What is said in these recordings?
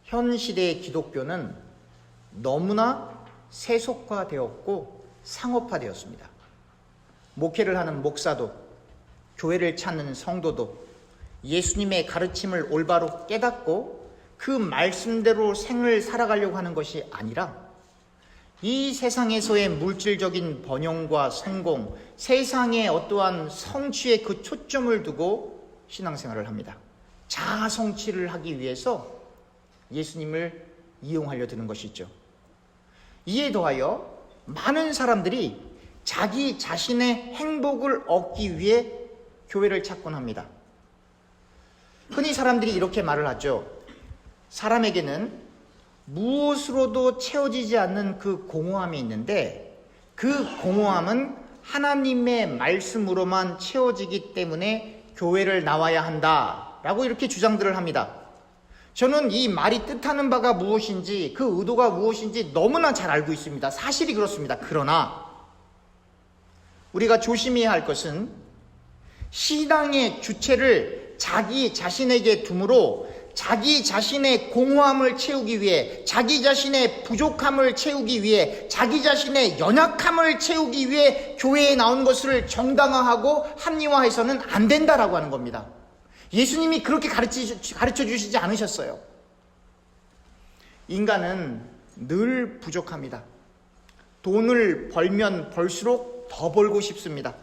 현 시대의 기독교는 너무나 세속화되었고 상업화되었습니다. 목회를 하는 목사도, 교회를 찾는 성도도 예수님의 가르침을 올바로 깨닫고 그 말씀대로 생을 살아가려고 하는 것이 아니라 이 세상에서의 물질적인 번영과 성공, 세상의 어떠한 성취에 그 초점을 두고 신앙생활을 합니다. 자아 성취를 하기 위해서 예수님을 이용하려 드는 것이죠. 이에 더하여 많은 사람들이 자기 자신의 행복을 얻기 위해 교회를 찾곤 합니다. 흔히 사람들이 이렇게 말을 하죠. 사람에게는 무엇으로도 채워지지 않는 그 공허함이 있는데 그 공허함은 하나님의 말씀으로만 채워지기 때문에 교회를 나와야 한다라고 이렇게 주장들을 합니다. 저는 이 말이 뜻하는 바가 무엇인지, 그 의도가 무엇인지 너무나 잘 알고 있습니다. 사실이 그렇습니다. 그러나 우리가 조심해야 할 것은 신앙의 주체를 자기 자신에게 두므로 자기 자신의 공허함을 채우기 위해, 자기 자신의 부족함을 채우기 위해, 자기 자신의 연약함을 채우기 위해 교회에 나온 것을 정당화하고 합리화해서는 안 된다라고 하는 겁니다. 예수님이 그렇게 가르쳐 주시지 않으셨어요. 인간은 늘 부족합니다. 돈을 벌면 벌수록 더 벌고 싶습니다.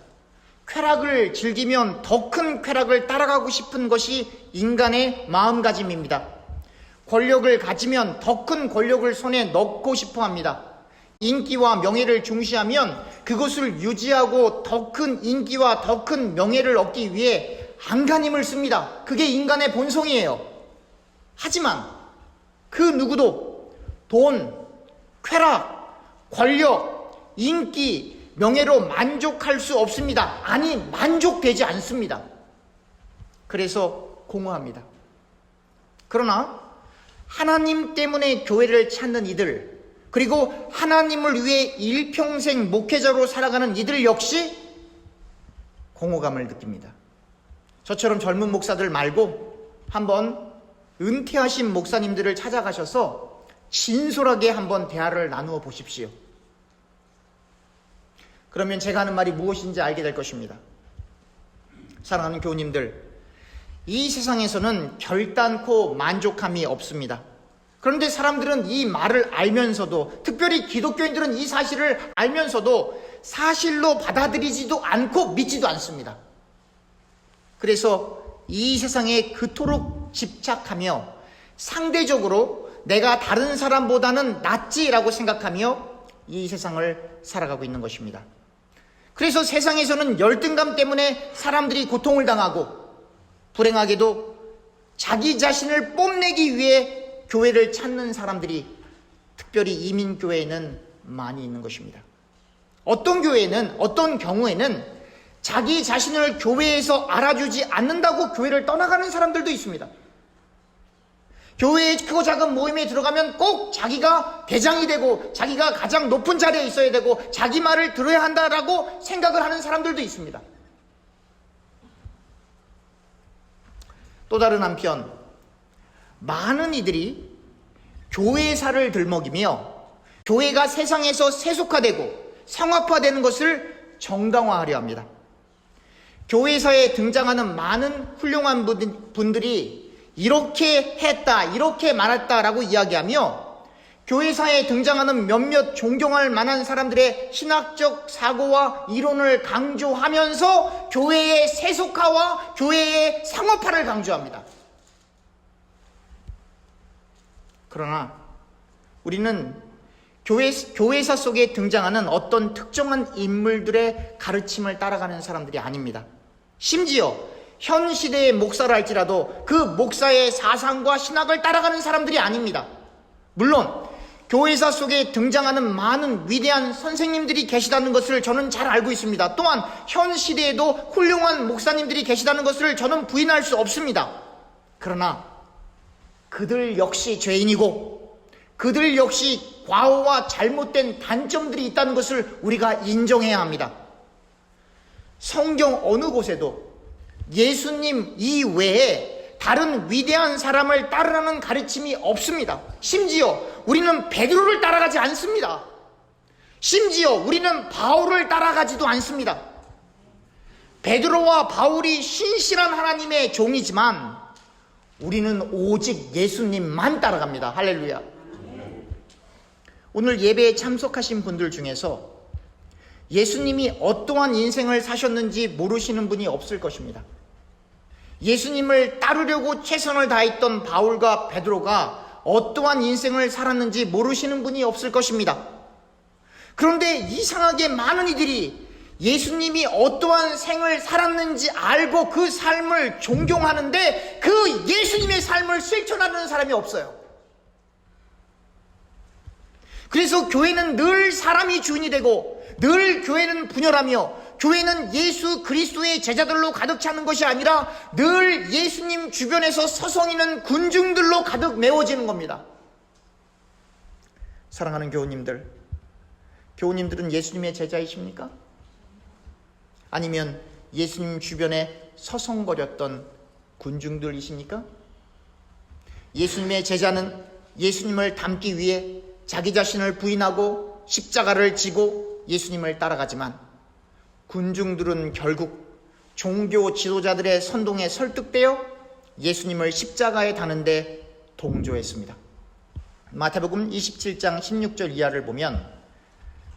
쾌락을 즐기면 더 큰 쾌락을 따라가고 싶은 것이 인간의 마음가짐입니다. 권력을 가지면 더 큰 권력을 손에 넣고 싶어 합니다. 인기와 명예를 중시하면 그것을 유지하고 더 큰 인기와 더 큰 명예를 얻기 위해 안간힘을 씁니다. 그게 인간의 본성이에요. 하지만 그 누구도 돈, 쾌락, 권력, 인기, 명예로 만족할 수 없습니다. 아니, 만족되지 않습니다. 그래서 공허합니다. 그러나 하나님 때문에 교회를 찾는 이들, 그리고 하나님을 위해 일평생 목회자로 살아가는 이들 역시 공허감을 느낍니다. 저처럼 젊은 목사들 말고 한번 은퇴하신 목사님들을 찾아가셔서 진솔하게 한번 대화를 나누어 보십시오. 그러면 제가 하는 말이 무엇인지 알게 될 것입니다. 사랑하는 교우님들, 이 세상에서는 결단코 만족함이 없습니다. 그런데 사람들은 이 말을 알면서도, 특별히 기독교인들은 이 사실을 알면서도 사실로 받아들이지도 않고 믿지도 않습니다. 그래서 이 세상에 그토록 집착하며 상대적으로 내가 다른 사람보다는 낫지라고 생각하며 이 세상을 살아가고 있는 것입니다. 그래서 세상에서는 열등감 때문에 사람들이 고통을 당하고, 불행하게도 자기 자신을 뽐내기 위해 교회를 찾는 사람들이 특별히 이민교회에는 많이 있는 것입니다. 어떤 교회는, 어떤 경우에는 자기 자신을 교회에서 알아주지 않는다고 교회를 떠나가는 사람들도 있습니다. 교회의 크고 작은 모임에 들어가면 꼭 자기가 대장이 되고 자기가 가장 높은 자리에 있어야 되고 자기 말을 들어야 한다라고 생각을 하는 사람들도 있습니다. 또 다른 한편 많은 이들이 교회사를 들먹이며 교회가 세상에서 세속화되고 상업화되는 것을 정당화하려 합니다. 교회사에 등장하는 많은 훌륭한 분들이 이렇게 했다, 이렇게 말했다라고 이야기하며 교회사에 등장하는 몇몇 존경할 만한 사람들의 신학적 사고와 이론을 강조하면서 교회의 세속화와 교회의 상업화를 강조합니다. 그러나 우리는 교회사 속에 등장하는 어떤 특정한 인물들의 가르침을 따라가는 사람들이 아닙니다. 심지어 현 시대의 목사를 할지라도 그 목사의 사상과 신학을 따라가는 사람들이 아닙니다. 물론 교회사 속에 등장하는 많은 위대한 선생님들이 계시다는 것을 저는 잘 알고 있습니다. 또한 현 시대에도 훌륭한 목사님들이 계시다는 것을 저는 부인할 수 없습니다. 그러나 그들 역시 죄인이고 그들 역시 과오와 잘못된 단점들이 있다는 것을 우리가 인정해야 합니다. 성경 어느 곳에도 예수님 이외에 다른 위대한 사람을 따르라는 가르침이 없습니다. 심지어 우리는 베드로를 따라가지 않습니다. 심지어 우리는 바울을 따라가지도 않습니다. 베드로와 바울이 신실한 하나님의 종이지만 우리는 오직 예수님만 따라갑니다. 할렐루야. 오늘 예배에 참석하신 분들 중에서 예수님이 어떠한 인생을 사셨는지 모르시는 분이 없을 것입니다. 예수님을 따르려고 최선을 다했던 바울과 베드로가 어떠한 인생을 살았는지 모르시는 분이 없을 것입니다. 그런데 이상하게 많은 이들이 예수님이 어떠한 생을 살았는지 알고 그 삶을 존경하는데 그 예수님의 삶을 실천하는 사람이 없어요. 그래서 교회는 늘 사람이 주인이 되고 늘 교회는 분열하며 교회는 예수 그리스도의 제자들로 가득 차는 것이 아니라 늘 예수님 주변에서 서성이는 군중들로 가득 메워지는 겁니다. 사랑하는 교우님들, 교우님들은 예수님의 제자이십니까? 아니면 예수님 주변에 서성거렸던 군중들이십니까? 예수님의 제자는 예수님을 닮기 위해 자기 자신을 부인하고 십자가를 지고 예수님을 따라가지만 군중들은 결국 종교 지도자들의 선동에 설득되어 예수님을 십자가에 다는데 동조했습니다. 마태복음 27장 16절 이하를 보면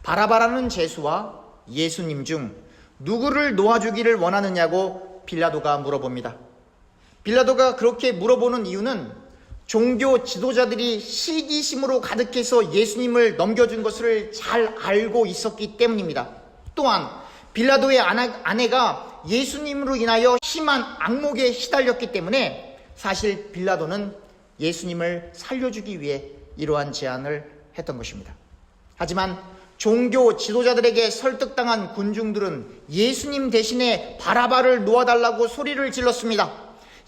바라바라는 죄수와 예수님 중 누구를 놓아주기를 원하느냐고 빌라도가 물어봅니다. 빌라도가 그렇게 물어보는 이유는 종교 지도자들이 시기심으로 가득해서 예수님을 넘겨준 것을 잘 알고 있었기 때문입니다. 또한 빌라도의 아내가 예수님으로 인하여 심한 악몽에 시달렸기 때문에 사실 빌라도는 예수님을 살려주기 위해 이러한 제안을 했던 것입니다. 하지만 종교 지도자들에게 설득당한 군중들은 예수님 대신에 바라바를 놓아달라고 소리를 질렀습니다.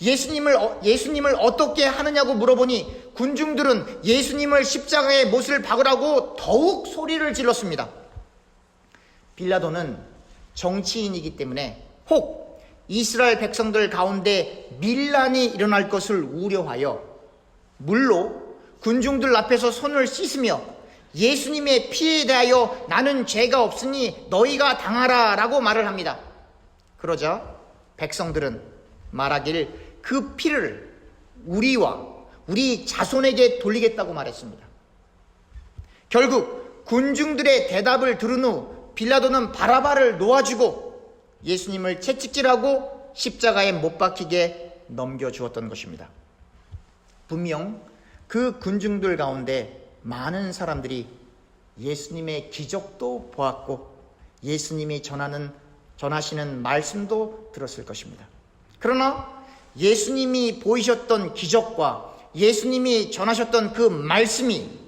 예수님을 어떻게 하느냐고 물어보니 군중들은 예수님을 십자가에 못을 박으라고 더욱 소리를 질렀습니다. 빌라도는 정치인이기 때문에 혹 이스라엘 백성들 가운데 밀란이 일어날 것을 우려하여 물로 군중들 앞에서 손을 씻으며 예수님의 피에 대하여 나는 죄가 없으니 너희가 당하라 라고 말을 합니다. 그러자 백성들은 말하길 그 피를 우리와 우리 자손에게 돌리겠다고 말했습니다. 결국 군중들의 대답을 들은 후 빌라도는 바라바를 놓아주고 예수님을 채찍질하고 십자가에 못 박히게 넘겨주었던 것입니다. 분명 그 군중들 가운데 많은 사람들이 예수님의 기적도 보았고 예수님이 전하시는 말씀도 들었을 것입니다. 그러나 예수님이 보이셨던 기적과 예수님이 전하셨던 그 말씀이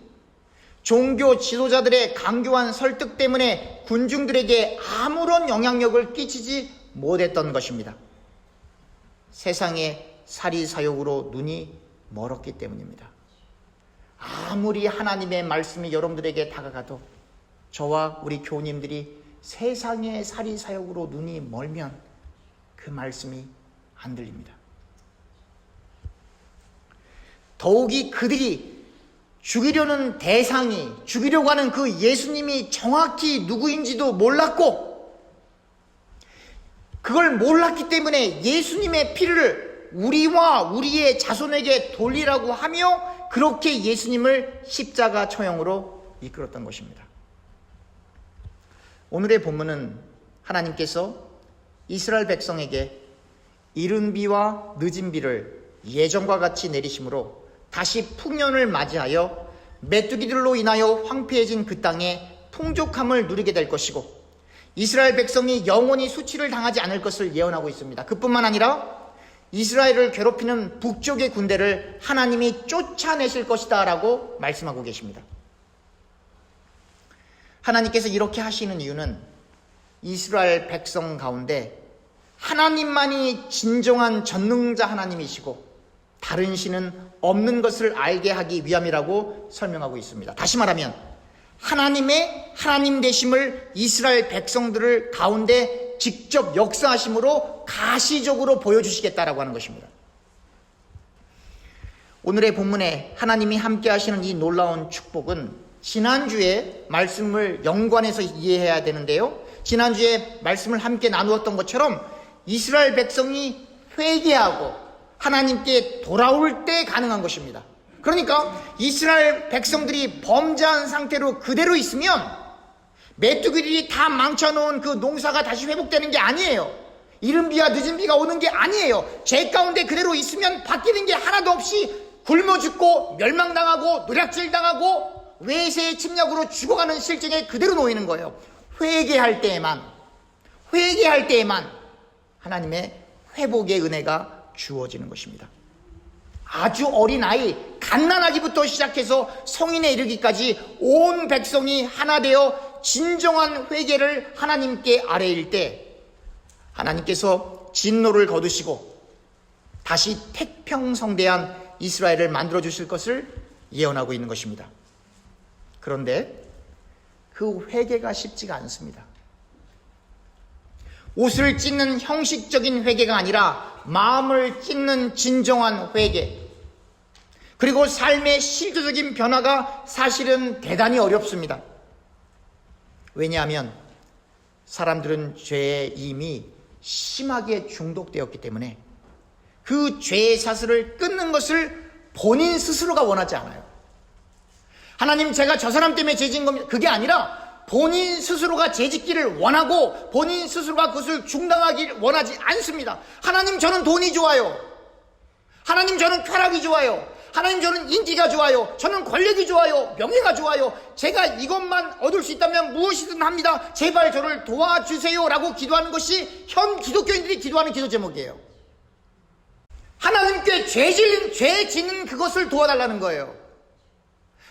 종교 지도자들의 강교한 설득 때문에 군중들에게 아무런 영향력을 끼치지 못했던 것입니다. 세상의 사리사욕으로 눈이 멀었기 때문입니다. 아무리 하나님의 말씀이 여러분들에게 다가가도 저와 우리 교우님들이 세상의 사리사욕으로 눈이 멀면 그 말씀이 안 들립니다. 더욱이 그들이 죽이려는 대상이, 죽이려고 하는 그 예수님이 정확히 누구인지도 몰랐고 그걸 몰랐기 때문에 예수님의 피를 우리와 우리의 자손에게 돌리라고 하며 그렇게 예수님을 십자가 처형으로 이끌었던 것입니다. 오늘의 본문은 하나님께서 이스라엘 백성에게 이른 비와 늦은 비를 예전과 같이 내리심으로 다시 풍년을 맞이하여 메뚜기들로 인하여 황폐해진 그 땅에 풍족함을 누리게 될 것이고 이스라엘 백성이 영원히 수치를 당하지 않을 것을 예언하고 있습니다. 그뿐만 아니라 이스라엘을 괴롭히는 북쪽의 군대를 하나님이 쫓아내실 것이다 라고 말씀하고 계십니다. 하나님께서 이렇게 하시는 이유는 이스라엘 백성 가운데 하나님만이 진정한 전능자 하나님이시고 다른 신은 없는 것을 알게 하기 위함이라고 설명하고 있습니다. 다시 말하면 하나님의 하나님 되심을 이스라엘 백성들을 가운데 직접 역사하심으로 가시적으로 보여주시겠다라고 하는 것입니다. 오늘의 본문에 하나님이 함께 하시는 이 놀라운 축복은 지난주에 말씀을 연관해서 이해해야 되는데요, 지난주에 말씀을 함께 나누었던 것처럼 이스라엘 백성이 회개하고 하나님께 돌아올 때 가능한 것입니다. 그러니까 이스라엘 백성들이 범죄한 상태로 그대로 있으면 메뚜기들이 다 망쳐놓은 그 농사가 다시 회복되는 게 아니에요. 이른 비와 늦은 비가 오는 게 아니에요. 죄 가운데 그대로 있으면 바뀌는 게 하나도 없이 굶어 죽고 멸망당하고 노략질 당하고 외세의 침략으로 죽어가는 실정에 그대로 놓이는 거예요. 회개할 때에만 하나님의 회복의 은혜가 주어지는 것입니다. 아주 어린 아이, 갓난아기부터 시작해서 성인에 이르기까지 온 백성이 하나 되어 진정한 회개를 하나님께 아뢰일 때 하나님께서 진노를 거두시고 다시 태평성대한 이스라엘을 만들어주실 것을 예언하고 있는 것입니다. 그런데 그 회개가 쉽지가 않습니다. 옷을 찢는 형식적인 회개가 아니라 마음을 찢는 진정한 회개, 그리고 삶의 실질적인 변화가 사실은 대단히 어렵습니다. 왜냐하면 사람들은 죄에 이미 심하게 중독되었기 때문에 그 죄의 사슬을 끊는 것을 본인 스스로가 원하지 않아요. 하나님, 제가 저 사람 때문에 죄진 겁니다. 그게 아니라 본인 스스로가 죄짓기를 원하고 본인 스스로가 그것을 중단하기를 원하지 않습니다. 하나님, 저는 돈이 좋아요. 하나님, 저는 쾌락이 좋아요. 하나님, 저는 인기가 좋아요. 저는 권력이 좋아요. 명예가 좋아요. 제가 이것만 얻을 수 있다면 무엇이든 합니다. 제발 저를 도와주세요 라고 기도하는 것이 현 기독교인들이 기도하는 기도 제목이에요. 하나님께 죄 짓는 그것을 도와달라는 거예요.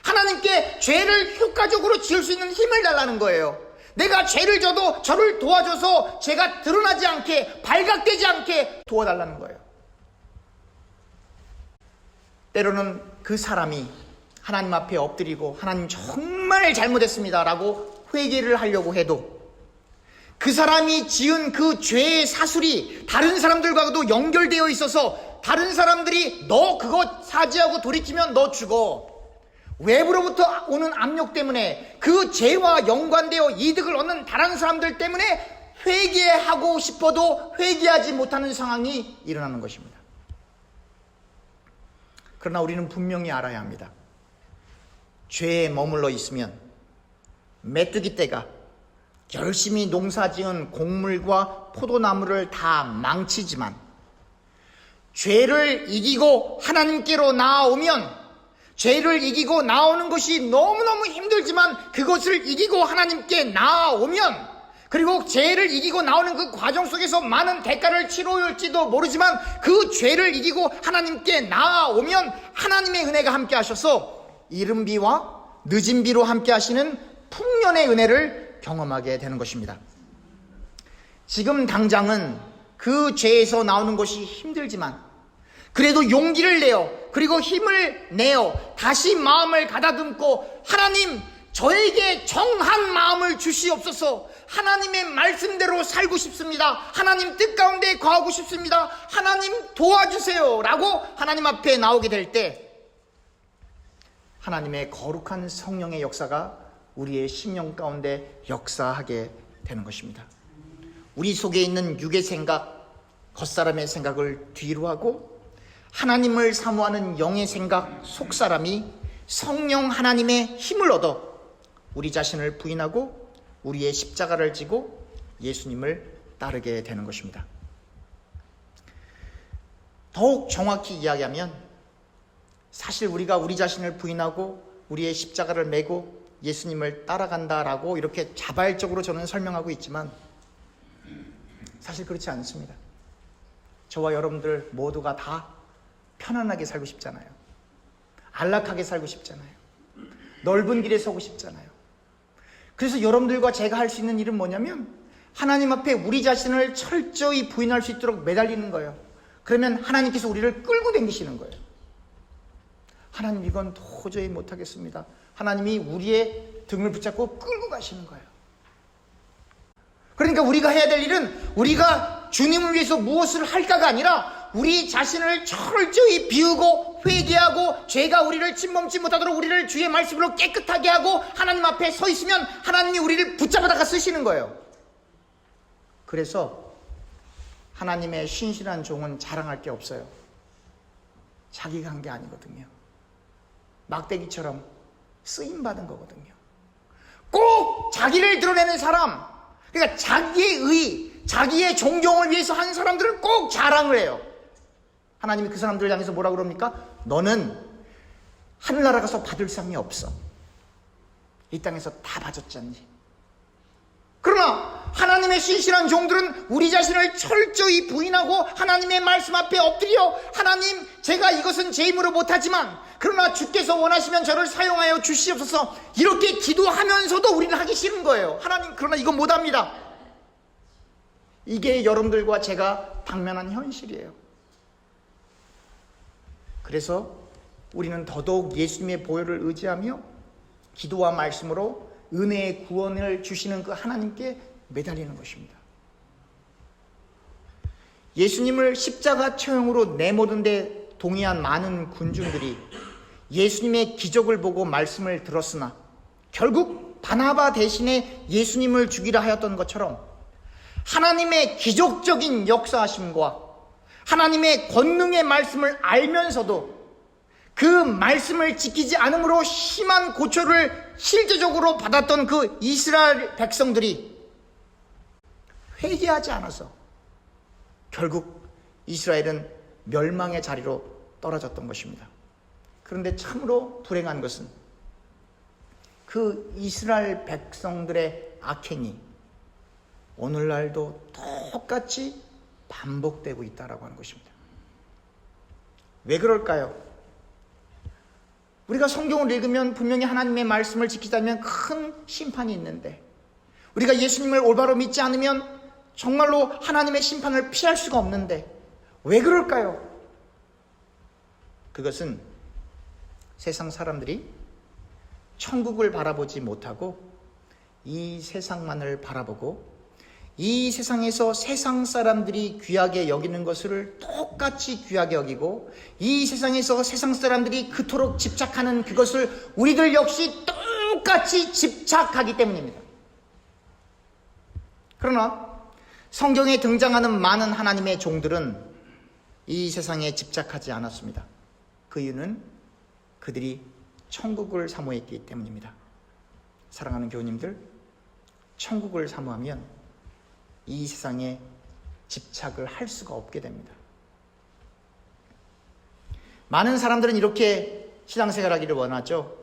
하나님께 죄를 효과적으로 지을 수 있는 힘을 달라는 거예요. 내가 죄를 져도 저를 도와줘서 죄가 드러나지 않게, 발각되지 않게 도와달라는 거예요. 때로는 그 사람이 하나님 앞에 엎드리고 하나님 정말 잘못했습니다 라고 회개를 하려고 해도 그 사람이 지은 그 죄의 사슬이 다른 사람들과도 연결되어 있어서 다른 사람들이 너 그거 사죄하고 돌이키면 너 죽어, 외부로부터 오는 압력 때문에 그 죄와 연관되어 이득을 얻는 다른 사람들 때문에 회개하고 싶어도 회개하지 못하는 상황이 일어나는 것입니다. 그러나 우리는 분명히 알아야 합니다. 죄에 머물러 있으면 메뚜기 떼가 열심히 농사지은 곡물과 포도나무를 다 망치지만 죄를 이기고 하나님께로 나아오면, 죄를 이기고 나오는 것이 너무너무 힘들지만 그것을 이기고 하나님께 나아오면, 그리고 죄를 이기고 나오는 그 과정 속에서 많은 대가를 치러올지도 모르지만 그 죄를 이기고 하나님께 나아오면 하나님의 은혜가 함께 하셔서 이른 비와 늦은 비로 함께 하시는 풍년의 은혜를 경험하게 되는 것입니다. 지금 당장은 그 죄에서 나오는 것이 힘들지만 그래도 용기를 내어, 그리고 힘을 내어 다시 마음을 가다듬고 하나님, 저에게 정한 마음을 주시옵소서, 하나님의 말씀대로 살고 싶습니다, 하나님 뜻 가운데 거하고 싶습니다, 하나님 도와주세요 라고 하나님 앞에 나오게 될 때 하나님의 거룩한 성령의 역사가 우리의 심령 가운데 역사하게 되는 것입니다. 우리 속에 있는 육의 생각, 겉사람의 생각을 뒤로 하고 하나님을 사모하는 영의 생각, 속사람이 성령 하나님의 힘을 얻어 우리 자신을 부인하고 우리의 십자가를 지고 예수님을 따르게 되는 것입니다. 더욱 정확히 이야기하면 사실 우리가 우리 자신을 부인하고 우리의 십자가를 메고 예수님을 따라간다라고 이렇게 자발적으로 저는 설명하고 있지만 사실 그렇지 않습니다. 저와 여러분들 모두가 다 편안하게 살고 싶잖아요. 안락하게 살고 싶잖아요. 넓은 길에 서고 싶잖아요. 그래서 여러분들과 제가 할 수 있는 일은 뭐냐면 하나님 앞에 우리 자신을 철저히 부인할 수 있도록 매달리는 거예요. 그러면 하나님께서 우리를 끌고 다니시는 거예요. 하나님, 이건 도저히 못하겠습니다. 하나님이 우리의 등을 붙잡고 끌고 가시는 거예요. 그러니까 우리가 해야 될 일은 우리가 주님을 위해서 무엇을 할까가 아니라 우리 자신을 철저히 비우고 회개하고 죄가 우리를 침범치 못하도록 우리를 주의 말씀으로 깨끗하게 하고 하나님 앞에 서 있으면 하나님이 우리를 붙잡아다가 쓰시는 거예요. 그래서 하나님의 신실한 종은 자랑할 게 없어요. 자기가 한 게 아니거든요. 막대기처럼 쓰임받은 거거든요. 꼭 자기를 드러내는 사람, 그러니까 자기의 의, 자기의 존경을 위해서 한 사람들은 꼭 자랑을 해요. 하나님이 그 사람들을 향해서 뭐라 그럽니까? 너는 하늘나라 가서 받을 상이 없어. 이 땅에서 다 봐줬지 않니? 그러나 하나님의 신실한 종들은 우리 자신을 철저히 부인하고 하나님의 말씀 앞에 엎드려 하나님, 제가 이것은 제 힘으로 못하지만 그러나 주께서 원하시면 저를 사용하여 주시옵소서, 이렇게 기도하면서도 우리는 하기 싫은 거예요. 하나님, 그러나 이건 못합니다. 이게 여러분들과 제가 당면한 현실이에요. 그래서 우리는 더더욱 예수님의 보혈을 의지하며 기도와 말씀으로 은혜의 구원을 주시는 그 하나님께 매달리는 것입니다. 예수님을 십자가 처형으로 내모는 데 동의한 많은 군중들이 예수님의 기적을 보고 말씀을 들었으나 결국 바나바 대신에 예수님을 죽이라 하였던 것처럼 하나님의 기적적인 역사하심과 하나님의 권능의 말씀을 알면서도 그 말씀을 지키지 않음으로 심한 고초를 실제적으로 받았던 그 이스라엘 백성들이 회개하지 않아서 결국 이스라엘은 멸망의 자리로 떨어졌던 것입니다. 그런데 참으로 불행한 것은 그 이스라엘 백성들의 악행이 오늘날도 똑같이 반복되고 있다라고 하는 것입니다. 왜 그럴까요? 우리가 성경을 읽으면 분명히 하나님의 말씀을 지키자면 큰 심판이 있는데, 우리가 예수님을 올바로 믿지 않으면 정말로 하나님의 심판을 피할 수가 없는데 왜 그럴까요? 그것은 세상 사람들이 천국을 바라보지 못하고 이 세상만을 바라보고 이 세상에서 세상 사람들이 귀하게 여기는 것을 똑같이 귀하게 여기고 이 세상에서 세상 사람들이 그토록 집착하는 그것을 우리들 역시 똑같이 집착하기 때문입니다. 그러나 성경에 등장하는 많은 하나님의 종들은 이 세상에 집착하지 않았습니다. 그 이유는 그들이 천국을 사모했기 때문입니다. 사랑하는 교우님들, 천국을 사모하면 이 세상에 집착을 할 수가 없게 됩니다. 많은 사람들은 이렇게 신앙생활하기를 원하죠.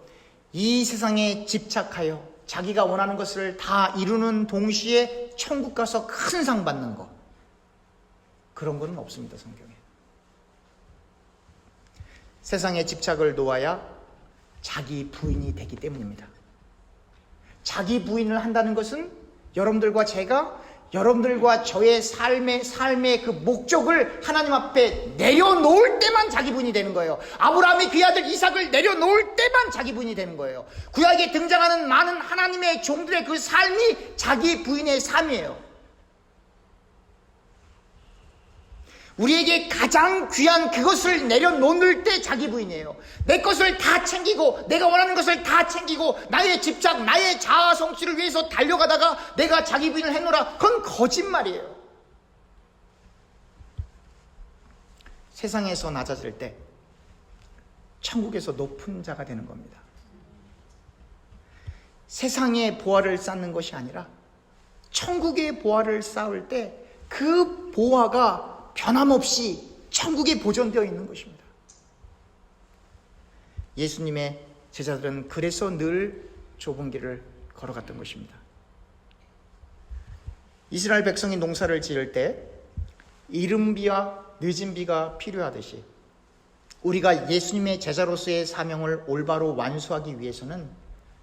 이 세상에 집착하여 자기가 원하는 것을 다 이루는 동시에 천국 가서 큰 상 받는 것, 그런 거는 없습니다. 성경에. 세상에 집착을 놓아야 자기 부인이 되기 때문입니다. 자기 부인을 한다는 것은 여러분들과 제가 여러분들과 저의 삶의 그 목적을 하나님 앞에 내려놓을 때만 자기 부인이 되는 거예요. 아브라함이 그의 아들 이삭을 내려놓을 때만 자기 부인이 되는 거예요. 구약에 등장하는 많은 하나님의 종들의 그 삶이 자기 부인의 삶이에요. 우리에게 가장 귀한 그것을 내려놓을 때 자기 부인이에요. 내 것을 다 챙기고 내가 원하는 것을 다 챙기고 나의 집착, 나의 자아 성취를 위해서 달려가다가 내가 자기 부인을 해놓으라, 그건 거짓말이에요. 세상에서 낮아질 때 천국에서 높은 자가 되는 겁니다. 세상의 보화를 쌓는 것이 아니라 천국의 보화를 쌓을 때 그 보화가 변함없이 천국에 보존되어 있는 것입니다. 예수님의 제자들은 그래서 늘 좁은 길을 걸어갔던 것입니다. 이스라엘 백성이 농사를 지을 때 이른 비와 늦은 비가 필요하듯이 우리가 예수님의 제자로서의 사명을 올바로 완수하기 위해서는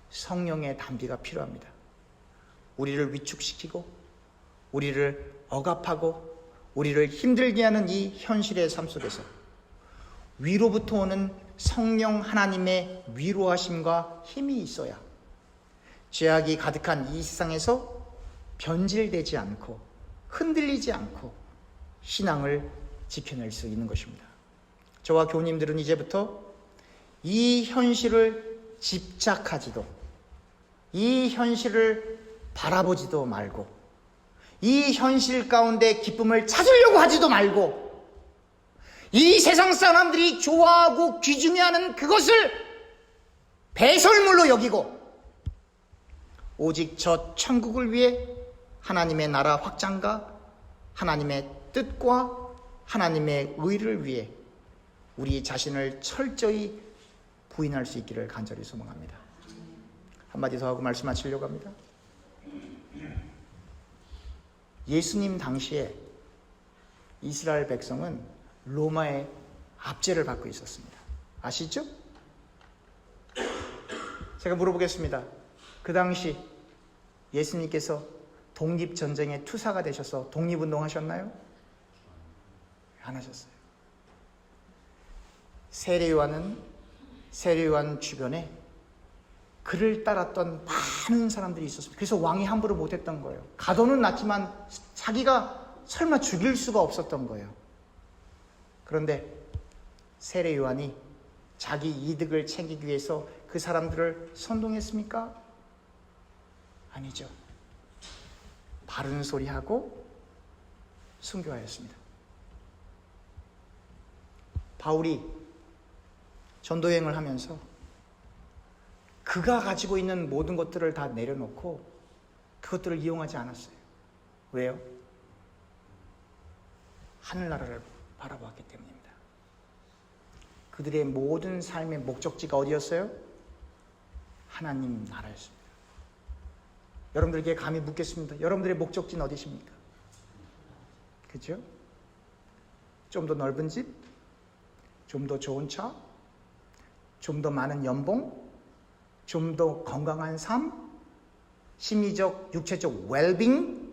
성령의 단비가 필요합니다. 우리를 위축시키고 우리를 억압하고 우리를 힘들게 하는 이 현실의 삶 속에서 위로부터 오는 성령 하나님의 위로하심과 힘이 있어야 죄악이 가득한 이 세상에서 변질되지 않고 흔들리지 않고 신앙을 지켜낼 수 있는 것입니다. 저와 교우님들은 이제부터 이 현실을 집착하지도, 이 현실을 바라보지도 말고, 이 현실 가운데 기쁨을 찾으려고 하지도 말고, 이 세상 사람들이 좋아하고 귀중해하는 그것을 배설물로 여기고, 오직 저 천국을 위해 하나님의 나라 확장과 하나님의 뜻과 하나님의 의를 위해 우리 자신을 철저히 부인할 수 있기를 간절히 소망합니다. 한마디 더 하고 말씀 마치려고 합니다. 예수님 당시에 이스라엘 백성은 로마의 압제를 받고 있었습니다. 아시죠? 제가 물어보겠습니다. 그 당시 예수님께서 독립전쟁의 투사가 되셔서 독립운동 하셨나요? 안 하셨어요. 세례요한은 세례요한 주변에 그를 따랐던 많은 사람들이 있었습니다. 그래서 왕이 함부로 못했던 거예요. 가도는 났지만 자기가 설마 죽일 수가 없었던 거예요. 그런데 세례요한이 자기 이득을 챙기기 위해서 그 사람들을 선동했습니까? 아니죠. 바른 소리하고 순교하였습니다. 바울이 전도여행을 하면서 그가 가지고 있는 모든 것들을 다 내려놓고 그것들을 이용하지 않았어요. 왜요? 하늘나라를 바라보았기 때문입니다. 그들의 모든 삶의 목적지가 어디였어요? 하나님 나라였습니다. 여러분들에게 감히 묻겠습니다. 여러분들의 목적지는 어디십니까? 그죠? 좀 더 넓은 집? 좀 더 좋은 차? 좀 더 많은 연봉? 좀 더 건강한 삶? 심리적, 육체적 웰빙?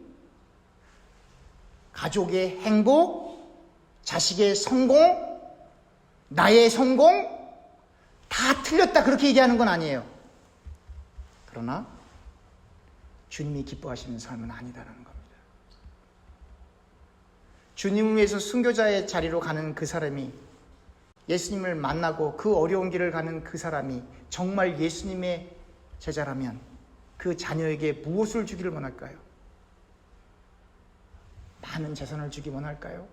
가족의 행복? 자식의 성공? 나의 성공? 다 틀렸다 그렇게 얘기하는 건 아니에요. 그러나 주님이 기뻐하시는 삶은 아니다라는 겁니다. 주님을 위해서 순교자의 자리로 가는 그 사람이, 예수님을 만나고 그 어려운 길을 가는 그 사람이 정말 예수님의 제자라면 그 자녀에게 무엇을 주기를 원할까요? 많은 재산을 주기 원할까요?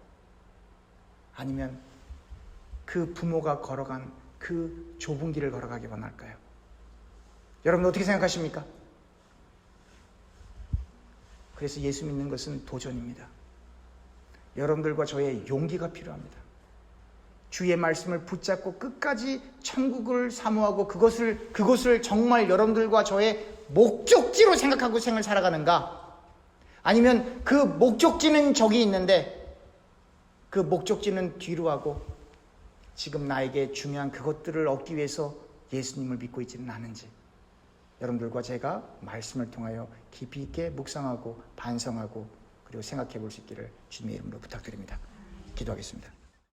아니면 그 부모가 걸어간 그 좁은 길을 걸어가기 원할까요? 여러분 어떻게 생각하십니까? 그래서 예수 믿는 것은 도전입니다. 여러분들과 저의 용기가 필요합니다. 주의 말씀을 붙잡고 끝까지 천국을 사모하고 그것을 정말 여러분들과 저의 목적지로 생각하고 생을 살아가는가? 아니면 그 목적지는 저기 있는데 그 목적지는 뒤로 하고 지금 나에게 중요한 그것들을 얻기 위해서 예수님을 믿고 있지는 않은지, 여러분들과 제가 말씀을 통하여 깊이 있게 묵상하고 반성하고 그리고 생각해 볼 수 있기를 주님의 이름으로 부탁드립니다. 기도하겠습니다.